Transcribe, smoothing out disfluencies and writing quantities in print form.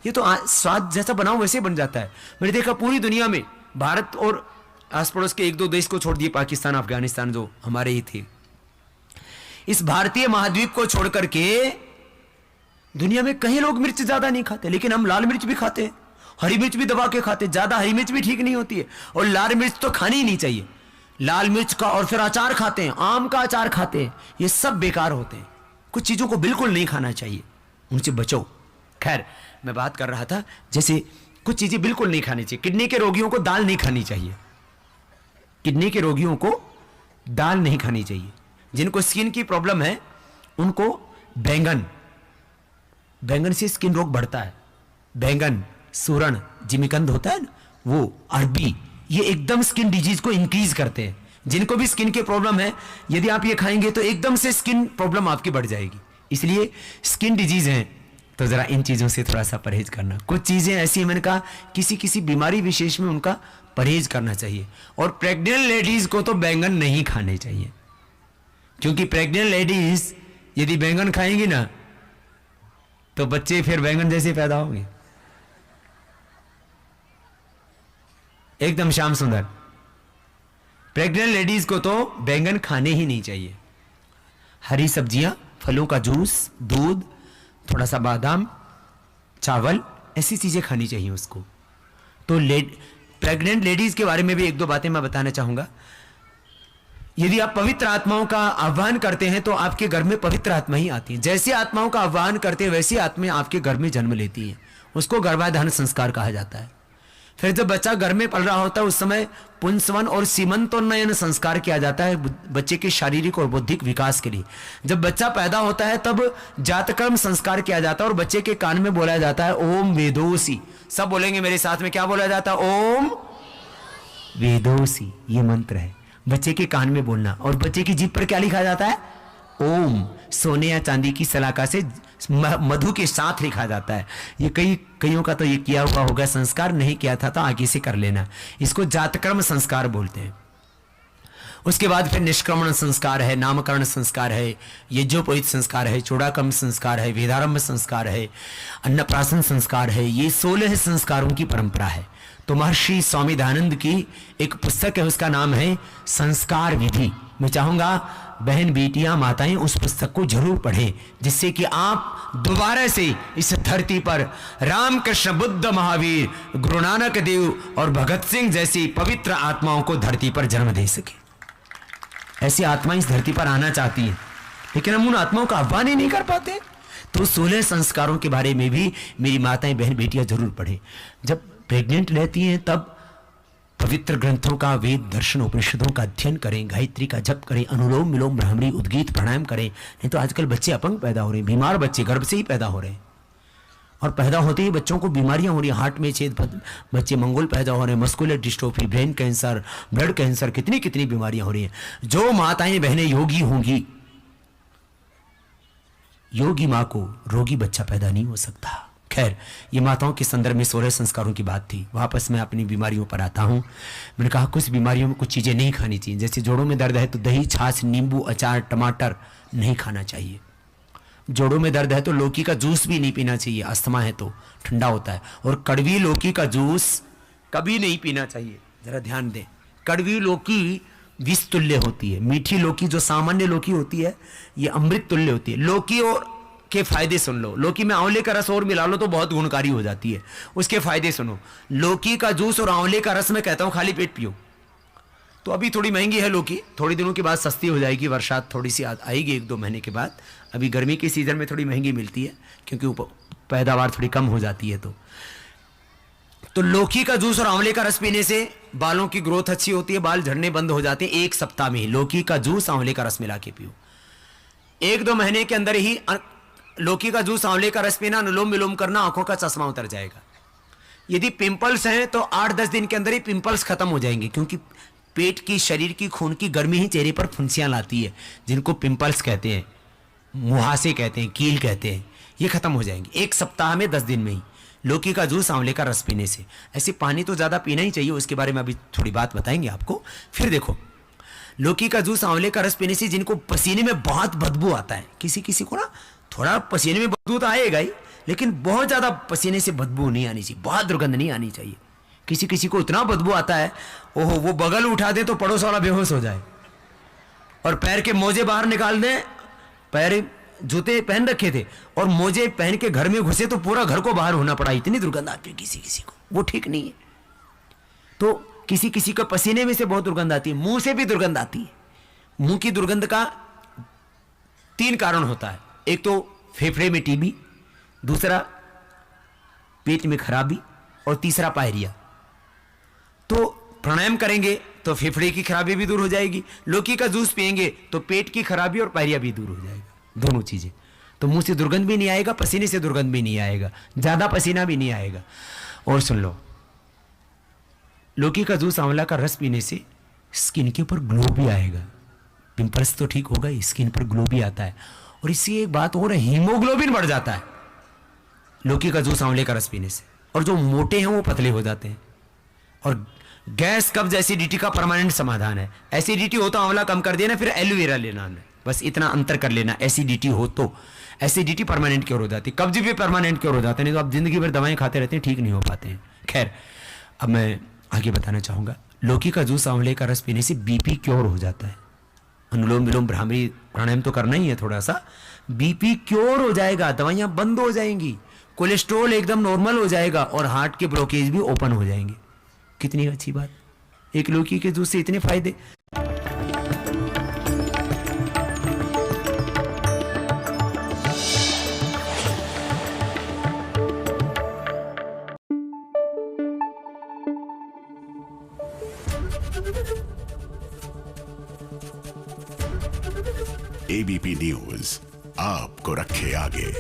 ये तो स्वाद जैसा बनाओ वैसे बन जाता है। मैंने देखा पूरी दुनिया में, भारत और आस पड़ोस के एक दो देश को छोड़ दिए, पाकिस्तान अफगानिस्तान जो हमारे ही थे, इस भारतीय महाद्वीप को छोड़ करके दुनिया में कई लोग मिर्च ज्यादा नहीं खाते, लेकिन हम लाल मिर्च भी खाते हैं, हरी मिर्च भी दबा के खाते। ज्यादा हरी मिर्च भी ठीक नहीं होती है, और लाल मिर्च तो खानी ही नहीं चाहिए। लाल मिर्च का और फिर अचार खाते हैं, आम का अचार खाते हैं, ये सब बेकार होते हैं। कुछ चीजों को बिल्कुल नहीं खाना चाहिए, उनसे बचो। खैर, मैं बात कर रहा था जैसे कुछ चीजें बिल्कुल नहीं खानी चाहिए। किडनी के रोगियों को दाल नहीं खानी चाहिए, किडनी के रोगियों को दाल नहीं खानी चाहिए। जिनको स्किन की प्रॉब्लम है उनको बैंगन, बैंगन से स्किन रोग बढ़ता है। बैंगन, सूरण, जिमीकंद होता है ना, वो अरबी, ये एकदम स्किन डिजीज को इंक्रीज करते हैं। जिनको भी स्किन की प्रॉब्लम है, यदि आप ये खाएंगे तो एकदम से स्किन प्रॉब्लम आपकी बढ़ जाएगी। इसलिए स्किन डिजीज है तो जरा इन चीजों से थोड़ा सा परहेज करना। कुछ चीजें ऐसी, मैंने कहा किसी किसी बीमारी विशेष में उनका परहेज करना चाहिए। और प्रेग्नेंट लेडीज को तो बैंगन नहीं खाने चाहिए, क्योंकि प्रेग्नेंट लेडीज यदि बैंगन खाएंगी ना तो बच्चे फिर बैंगन जैसे पैदा होंगे, एकदम श्याम सुंदर। प्रेग्नेंट लेडीज को तो बैंगन खाने ही नहीं चाहिए। हरी सब्जियां, फलों का जूस, दूध, थोड़ा सा बादाम, चावल, ऐसी चीजें खानी चाहिए उसको। तो प्रेग्नेंट लेडीज के बारे में भी एक दो बातें मैं बताना चाहूंगा। यदि आप पवित्र आत्माओं का आह्वान करते हैं तो आपके घर में पवित्र आत्मा ही आती है। जैसे आत्माओं का आह्वान करते हैं वैसी आत्माएं आपके घर में जन्म लेती हैं। उसको गर्भाधान संस्कार कहा जाता है। फिर जब बच्चा घर में पल रहा होता है उस समय पुंसवन और सीमंतोन्नयन संस्कार किया जाता है बच्चे के शारीरिक और बौद्धिक विकास के लिए। जब बच्चा पैदा होता है तब जातकर्म संस्कार किया जाता है और बच्चे के कान में बोला जाता है ओम वेदोसी। सब बोलेंगे मेरे साथ में, क्या बोला जाता है? ओम वेदोसी, ये मंत्र है, बच्चे के कान में बोलना। और बच्चे की जीभ पर क्या लिखा जाता है? ओम। सोने या चांदी की सलाका से मधु के साथ लिखा जाता है। ये कईयों का तो ये किया हुआ होगा, संस्कार नहीं किया था तो आगे से कर लेना। इसको जातकर्म संस्कार बोलते हैं। उसके बाद फिर निष्क्रमण संस्कार है, नामकरण संस्कार है, यज्ञोपवीत संस्कार है, चूड़ाकर्म संस्कार है, वेदारंभ संस्कार है, अन्नप्राशन संस्कार है। ये 16 संस्कारों की परंपरा है। तो महर्षि स्वामी दयानंद की एक पुस्तक है, उसका नाम है संस्कार विधि। मैं चाहूंगा बहन, बेटियां, माताएं उस पुस्तक को जरूर पढ़ें, जिससे कि आप दोबारा से इस धरती पर रामकृष्ण, बुद्ध, महावीर, गुरु नानक देव और भगत सिंह जैसी पवित्र आत्माओं को धरती पर जन्म दे सके। ऐसी आत्माएं इस धरती पर आना चाहती हैं, लेकिन हम उन आत्माओं का आह्वान ही नहीं कर पाते। तो 16 संस्कारों के बारे में भी मेरी माताएं, बहन, बेटियां जरूर पढ़ें। जब प्रेग्नेंट रहती हैं तब पवित्र ग्रंथों का, वेद, दर्शन, उपनिषदों का अध्ययन करें, गायत्री का जप करें, अनुलोम विलोम, ब्राह्मणी, उद्गीत, प्राणायाम करें। नहीं तो आजकल बच्चे अपंग पैदा हो रहे हैं, बीमार बच्चे गर्भ से ही पैदा हो रहे हैं, और पैदा होते ही बच्चों को बीमारियां हो रही हैं, हार्ट में छेद, बच्चे मंगोल पैदा हो रहे हैं, muscular dystrophy, brain cancer, blood cancer, कितनी कितनी बीमारियां हो रही हैं। जो माताएं बहनें योगी होंगी, योगी मां को रोगी बच्चा पैदा नहीं हो सकता। खैर, ये माताओं के संदर्भ में 16 संस्कारों की बात थी। वापस मैं अपनी बीमारियों पर आता हूं। मैंने कहा कुछ बीमारियों में कुछ चीजें नहीं खानी चाहिए। जैसे जोड़ों में दर्द है तो दही, छाछ, नींबू, अचार, टमाटर नहीं खाना चाहिए। जोड़ों में दर्द है तो लौकी का जूस भी नहीं पीना चाहिए, अस्थमा है तो ठंडा होता है। और कड़वी लौकी का जूस कभी नहीं पीना चाहिए। जरा ध्यान दें, कड़वी लौकी विष तुल्य होती है। मीठी लौकी जो सामान्य लौकी होती है ये अमृत तुल्य होती है। लौकी और के फायदे सुन लो। लौकी में आंवले का रस और मिला लो तो बहुत गुणकारी हो जाती है। उसके फायदे सुनो। लौकी का जूस और आंवले का रस मैं कहता हूं खाली पेट पियो। तो अभी थोड़ी महंगी है लौकी, थोड़ी दिनों के बाद सस्ती हो जाएगी, बरसात थोड़ी सी आएगी 1-2 महीने के बाद। अभी गर्मी के सीजन में थोड़ी महंगी मिलती है क्योंकि पैदावार थोड़ी कम हो जाती है। तो लौकी का जूस और आंवले का रस पीने से बालों की ग्रोथ अच्छी होती है, बाल झड़ने बंद हो जाते हैं। 1 सप्ताह में ही लौकी का जूस, आंवले का रस मिला के पियो। 1-2 महीने के अंदर ही लौकी का जूस, आंवले का रस पीना, अनुलोम विलोम करना, आंखों का चश्मा उतर जाएगा। यदि पिंपल्स हैं तो 8-10 दिन के अंदर ही पिंपल्स खत्म हो जाएंगे, क्योंकि पेट की, शरीर की खून की गर्मी ही चेहरे पर फुंसियां लाती है, जिनको पिंपल्स कहते हैं, मुहासे कहते हैं, कील कहते हैं। ये खत्म हो जाएंगे 1 सप्ताह में, 10 दिन में ही लौकी का जूस, आंवले का रस पीने से। ऐसे पानी तो ज्यादा पीना ही चाहिए, उसके बारे में अभी थोड़ी बात बताएंगे आपको। फिर देखो, लौकी का जूस, आंवले का रस पीने से जिनको पसीने में बहुत बदबू आता है, किसी किसी को ना थोड़ा पसीने में बदबू तो आएगा ही, लेकिन बहुत ज्यादा पसीने से बदबू नहीं आनी चाहिए, बहुत दुर्गंध नहीं आनी चाहिए। किसी किसी को इतना बदबू आता है, ओहो, वो बगल उठा दे तो पड़ोस वाला बेहोश हो जाए। और पैर के मोजे बाहर निकाल दें, पैर जूते पहन रखे थे और मोजे पहन के घर में घुसे तो पूरा घर को बाहर होना पड़ा, इतनी दुर्गंध आती है किसी किसी को, वो ठीक नहीं है। तो किसी किसी को पसीने में से बहुत दुर्गंध आती है, मुंह से भी दुर्गंध आती है। मुंह की दुर्गंध का 3 कारण होता है, एक तो फेफड़े में टीबी, दूसरा पेट में खराबी और तीसरा पायरिया। तो प्राणायाम करेंगे तो फेफड़े की खराबी भी दूर हो जाएगी, लौकी का जूस पिएंगे तो पेट की खराबी और पायरिया भी दूर हो जाएगा, दोनों चीजें। तो मुंह से दुर्गंध भी नहीं आएगा, पसीने से दुर्गंध भी नहीं आएगा, ज्यादा पसीना भी नहीं आएगा। और सुन लो, लौकी का जूस, आंवला का रस पीने से स्किन के ऊपर ग्लो भी आएगा, पिंपल्स तो ठीक होगा, स्किन पर ग्लो भी आता है। और इससे एक बात और है, हीमोग्लोबिन बढ़ जाता है लौकी का जूस, आंवले का रस पीने से। और जो मोटे हैं वो पतले हो जाते हैं। और गैस, कब्ज, एसिडिटी का परमानेंट समाधान है। एसिडिटी हो तो आंवला कम कर देना, फिर एलोवेरा लेना है, बस इतना अंतर कर लेना। एसिडिटी हो तो एसिडिटी परमानेंट क्योर हो जाती है, कब्ज भी परमानेंट क्योर हो जाते हैं, नहीं तो आप जिंदगी भर दवाएं खाते रहते हैं, ठीक नहीं हो पाते हैं। खैर, अब मैं आगे बताना चाहूंगा, लौकी का जूस, आंवले का रस पीने से बीपी क्योर हो जाता है। अनुलोम विलोम भ्रामरी प्राणायाम तो करना ही है थोड़ा सा, बीपी क्योर हो जाएगा, दवाइयां बंद हो जाएंगी, कोलेस्ट्रॉल एकदम नॉर्मल हो जाएगा और हार्ट के ब्लॉकेज भी ओपन हो जाएंगे। कितनी अच्छी बात, एक लौकी के जूस से इतने फायदे। एबीपी न्यूज आपको रखे आगे।